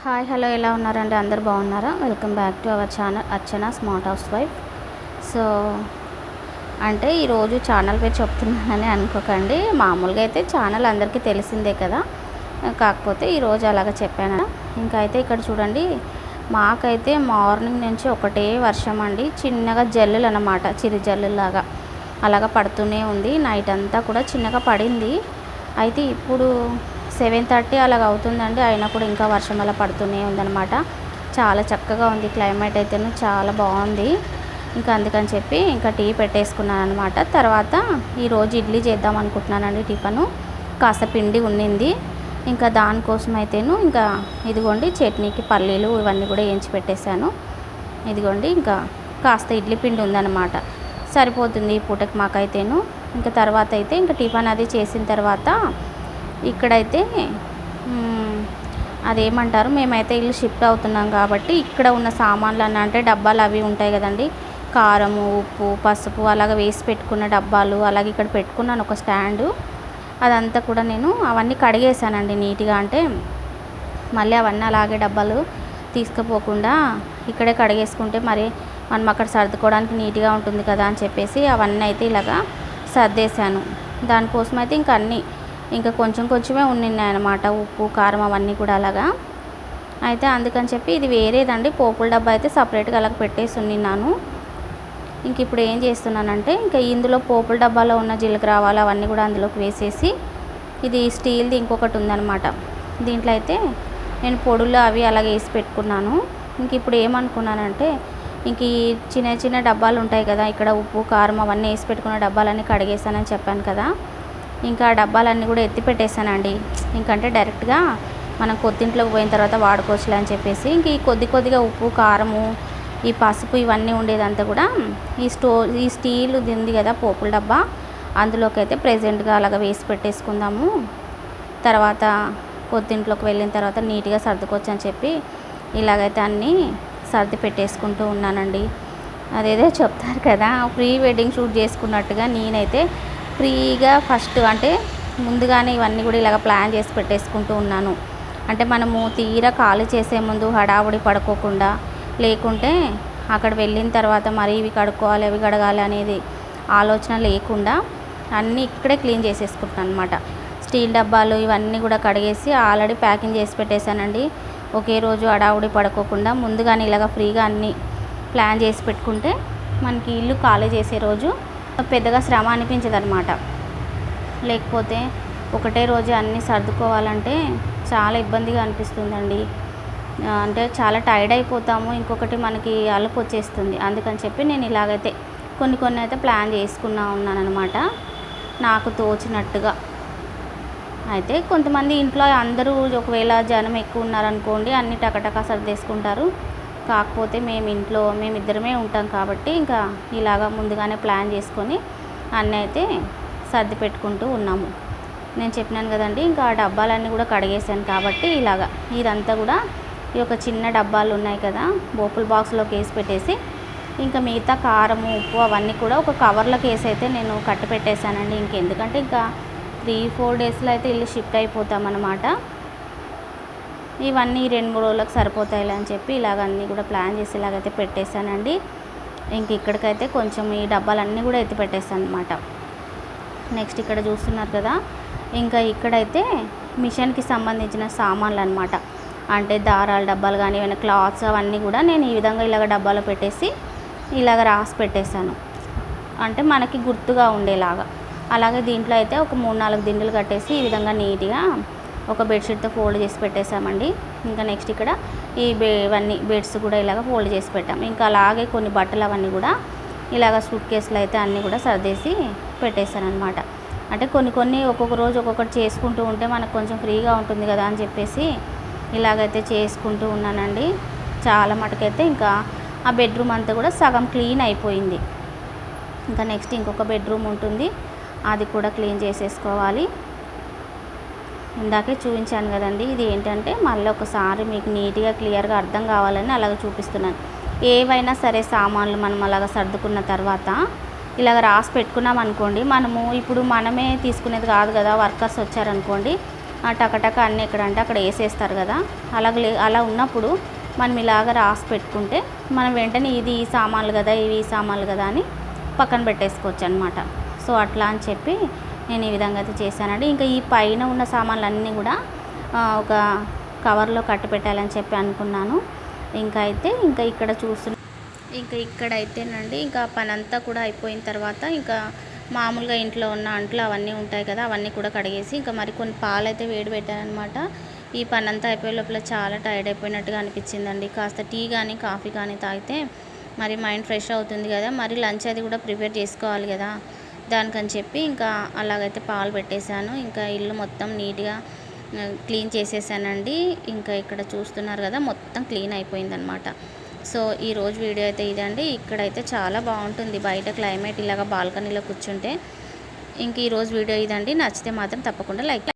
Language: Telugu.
హాయ్ హలో ఎలా ఉన్నారండి? అందరు బాగున్నారా? Welcome back to our channel Archana smart house wife. So అంటే ఈరోజు ఛానల్ పేరు చెప్తున్నానని అనుకోకండి. మామూలుగా అయితే ఛానల్ అందరికీ తెలిసిందే కదా, కాకపోతే ఈరోజు అలాగ చెప్పాను. ఇంకా అయితే ఇక్కడ చూడండి, మాకైతే మార్నింగ్ నుంచి ఒకటే వర్షం అండి. చిన్నగా జల్లులు అన్నమాట, చిరు జల్లులాగా అలాగ పడుతూనే ఉంది. నైట్ అంతా కూడా చిన్నగా పడింది. అయితే ఇప్పుడు 7:30 అలాగ అవుతుందండి, అయినా కూడా ఇంకా వర్షం అలా పడుతూనే ఉందన్నమాట. చాలా చక్కగా ఉంది క్లైమేట్ అయితేను, చాలా బాగుంది. ఇంకా అందుకని చెప్పి ఇంకా టీ పెట్టేసుకున్నాను అనమాట. తర్వాత ఈరోజు ఇడ్లీ చేద్దాం అనుకుంటున్నానండి. టిఫను కాస్త పిండి ఉన్నింది, ఇంకా దానికోసం అయితేను ఇంకా ఇదిగోండి చట్నీకి పల్లీలు ఇవన్నీ కూడా వేయించి పెట్టేశాను. ఇదిగోండి ఇంకా కాస్త ఇడ్లీ పిండి ఉందన్నమాట, సరిపోతుంది ఈ పూటకి మాకైతేను. ఇంకా తర్వాత అయితే ఇంకా టిఫన్ అది చేసిన తర్వాత ఇక్కడైతే అదేమంటారు, మేమైతే ఇల్లు షిఫ్ట్ అవుతున్నాం కాబట్టి ఇక్కడ ఉన్న సామాన్లు అన్న అంటే డబ్బాలు అవి ఉంటాయి కదండి, కారము ఉప్పు పసుపు అలాగ వేసి పెట్టుకున్న డబ్బాలు అలాగే ఇక్కడ పెట్టుకున్నాను ఒక స్టాండు. అదంతా కూడా నేను అవన్నీ కడిగేసానండి నీట్గా. అంటే మళ్ళీ అవన్నీ అలాగే డబ్బాలు తీసుకుపోకుండా ఇక్కడే కడిగేసుకుంటే మరి మనం అక్కడ సర్దుకోవడానికి నీట్గా ఉంటుంది కదా అని చెప్పేసి అవన్నీ అయితే ఇలాగా సర్దేశాను. దానికోసం అయితే ఇంకా అన్నీ ఇంకా కొంచెం కొంచెమే ఉన్నాయన్నమాట, ఉప్పు కారం అవన్నీ కూడా అలాగా. అయితే అందుకని చెప్పి ఇది వేరేదండి, పోపుల డబ్బా అయితే సపరేట్గా అలాగ పెట్టేసి ఉన్నాను. ఇంక ఇప్పుడు ఏం చేస్తున్నానంటే ఇంకా ఇందులో పోపుల డబ్బాలో ఉన్న జీలకర్ర ఆవాలు అవన్నీ కూడా అందులోకి వేసేసి, ఇది స్టీల్ది ఇంకొకటి ఉందన్నమాట, దీంట్లో అయితే నేను పొడులు అవి అలాగే వేసి పెట్టుకున్నాను. ఇంక ఇప్పుడు ఏమనుకున్నానంటే ఇంక ఈ చిన్న చిన్న డబ్బాలు ఉంటాయి కదా, ఇక్కడ ఉప్పు కారం అవన్నీ వేసి పెట్టుకున్న డబ్బాలన్నీ కడిగేసానని చెప్పాను కదా, ఇంకా ఆ డబ్బాలన్నీ కూడా ఎత్తి పెట్టేశానండి. ఇంకంటే డైరెక్ట్గా మనం కొత్తింట్లోకి పోయిన తర్వాత వాడుకోవచ్చులే అని చెప్పేసి ఇంక ఈ కొద్దిగా ఉప్పు కారము ఈ పసుపు ఇవన్నీ ఉండేదంతా కూడా ఈ స్టీల్ ఉంది కదా పోపుల డబ్బా, అందులోకి అయితే ప్రెజెంట్గా అలాగ వేసి పెట్టేసుకుందాము. తర్వాత కొత్తింట్లోకి వెళ్ళిన తర్వాత నీట్గా సర్దుకోవచ్చు అని చెప్పి ఇలాగైతే అన్నీ సర్ది పెట్టేసుకుంటూ ఉన్నానండి. అదేదో చెప్తారు కదా, ప్రీ వెడ్డింగ్ షూట్ చేసుకున్నట్టుగా నేనైతే ఫ్రీగా ఫస్ట్ అంటే ముందుగానే ఇవన్నీ కూడా ఇలాగ ప్లాన్ చేసి పెట్టేసుకుంటూ ఉన్నాను. అంటే మనము తీరా ఖాళీ చేసే ముందు హడావుడి పడుకోకుండా, లేకుంటే అక్కడ వెళ్ళిన తర్వాత మరి ఇవి కడుక్కోవాలి అవి కడగాలి అనేది ఆలోచన లేకుండా అన్నీ ఇక్కడే క్లీన్ చేసేసుకుంటాను అనమాట. స్టీల్ డబ్బాలు ఇవన్నీ కూడా కడిగేసి ఆల్రెడీ ప్యాకింగ్ చేసి పెట్టేశానండి. ఒకే రోజు హడావుడి పడుకోకుండా ముందుగానే ఇలాగ ఫ్రీగా అన్నీ ప్లాన్ చేసి పెట్టుకుంటే మనకి ఇల్లు ఖాళీ చేసే రోజు పెద్దగా శ్రమ అనిపించదు అనమాట. లేకపోతే ఒకటే రోజు అన్నీ సర్దుకోవాలంటే చాలా ఇబ్బందిగా అనిపిస్తుందండి. అంటే చాలా టైర్డ్ అయిపోతాము, ఇంకొకటి మనకి అలుపు వచ్చేస్తుంది. అందుకని చెప్పి నేను ఇలాగైతే కొన్ని అయితే ప్లాన్ ఉన్నానన్నమాట, నాకు తోచినట్టుగా. అయితే కొంతమంది ఇంట్లో అందరూ ఒకవేళ జనం ఎక్కువ ఉన్నారనుకోండి అన్నీ టకటకా సర్దేసుకుంటారు. కాకపోతే మేమిద్దరమే ఉంటాం కాబట్టి ఇంకా ఇలాగ ముందుగానే ప్లాన్ చేసుకొని అన్నీ అయితే సర్ది పెట్టుకుంటూ ఉన్నాము. నేను చెప్పినాను కదండి, ఇంకా ఆ డబ్బాలన్నీ కూడా కడిగేసాను కాబట్టి ఇలాగ ఇదంతా కూడా ఈ ఒక చిన్న డబ్బాలు ఉన్నాయి కదా, పోపుల బాక్స్లోకి వేసి పెట్టేసి ఇంకా మిగతా కారము ఉప్పు అవన్నీ కూడా ఒక కవర్లోకి వేసి అయితే నేను కట్టి పెట్టేశానండి. ఇంకెందుకంటే ఇంకా 3-4 డేస్లో అయితే ఇల్లు షిఫ్ట్ అయిపోతామన్నమాట. ఇవన్నీ 2-3 రోజులకు సరిపోతాయిలే అని చెప్పి ఇలాగ అన్నీ కూడా ప్లాన్ చేసి ఇలాగైతే పెట్టేశానండి. ఇంక ఇక్కడికైతే కొంచెం ఈ డబ్బాలన్నీ కూడా ఎత్తి పెట్టేస్తాను అనమాట. నెక్స్ట్ ఇక్కడ చూస్తున్నారు కదా, ఇంకా ఇక్కడైతే మిషన్కి సంబంధించిన సామాన్లు అనమాట. అంటే దారాల డబ్బాలు కానీ ఏమైనా క్లాత్స్ అవన్నీ కూడా నేను ఈ విధంగా ఇలాగ డబ్బాలో పెట్టేసి ఇలాగ రాసి పెట్టేశాను, అంటే మనకి గుర్తుగా ఉండేలాగా. అలాగే దీంట్లో అయితే ఒక 3-4 దిండులు కట్టేసి ఈ విధంగా నీట్గా ఒక బెడ్షీట్తో ఫోల్డ్ చేసి పెట్టేశామండి. ఇంకా నెక్స్ట్ ఇక్కడ ఇవన్నీ బెడ్స్ కూడా ఇలాగ ఫోల్డ్ చేసి పెట్టాం. ఇంకా అలాగే కొన్ని బట్టలు అవన్నీ కూడా ఇలాగ సూట్ కేసులు అయితే అన్నీ కూడా సర్దేసి పెట్టేశాను అనమాట. అంటే కొన్ని ఒక్కొక్క రోజు ఒక్కొక్కటి చేసుకుంటూ ఉంటే మనకు కొంచెం ఫ్రీగా ఉంటుంది కదా అని చెప్పేసి ఇలాగైతే చేసుకుంటూ ఉన్నానండి. చాలా మటుకైతే ఇంకా ఆ బెడ్రూమ్ అంతా కూడా సగం క్లీన్ అయిపోయింది. ఇంకా నెక్స్ట్ ఇంకొక బెడ్రూమ్ ఉంటుంది, అది కూడా క్లీన్ చేసేసుకోవాలి. ఇందాకే చూపించాను కదండి, ఇది ఏంటంటే మళ్ళీ ఒకసారి మీకు నీట్గా క్లియర్గా అర్థం కావాలని అలాగ చూపిస్తున్నాను. ఏవైనా సరే సామాన్లు మనం అలాగ సర్దుకున్న తర్వాత ఇలాగ రాసి పెట్టుకున్నాం అనుకోండి, మనము ఇప్పుడు మనమే తీసుకునేది కాదు కదా, వర్కర్స్ వచ్చారనుకోండి టకటక అన్నీ ఎక్కడంటే అక్కడ వేసేస్తారు కదా. అలా ఉన్నప్పుడు మనం ఇలాగ రాసి పెట్టుకుంటే మనం వెంటనే ఇది ఈ సామాన్లు కదా, ఇవి ఈ సామాన్లు కదా అని పక్కన పెట్టేసుకోవచ్చు అనమాట. సో అట్లా అని చెప్పి నేను ఈ విధంగా అయితే చేశానండి. ఇంకా ఈ పైన ఉన్న సామాన్లు అన్నీ కూడా ఒక కవర్లో కట్టి పెట్టాలని చెప్పి అనుకున్నాను. ఇంకా ఇక్కడైతేనండి ఇంకా పని అంతా కూడా అయిపోయిన తర్వాత ఇంకా మామూలుగా ఇంట్లో ఉన్న అంట్లు అవన్నీ ఉంటాయి కదా, అవన్నీ కూడా కడిగేసి ఇంకా మరి కొన్ని పాలు అయితే వేడి పెట్టానమాట. ఈ పని అంతా అయిపోయే లోపల చాలా టైర్డ్ అయిపోయినట్టుగా అనిపించిందండి. కాస్త టీ కానీ కాఫీ కానీ తాగితే మరి మైండ్ ఫ్రెష్ అవుతుంది కదా, మరి లంచ్ అది కూడా ప్రిపేర్ చేసుకోవాలి కదా, దానికని చెప్పి ఇంకా అలాగైతే పాలు పెట్టేశాను. ఇంకా ఇల్లు మొత్తం నీట్గా క్లీన్ చేసేసానండి. ఇంకా ఇక్కడ చూస్తున్నారు కదా, మొత్తం క్లీన్ అయిపోయిందనమాట. సో ఈరోజు వీడియో అయితే ఇదండి. ఇక్కడైతే చాలా బాగుంటుంది బయట క్లైమేట్, ఇలాగ బాల్కనీలో కూర్చుంటే. ఇంక ఈరోజు వీడియో ఇదండి. నచ్చితే మాత్రం తప్పకుండా లైక్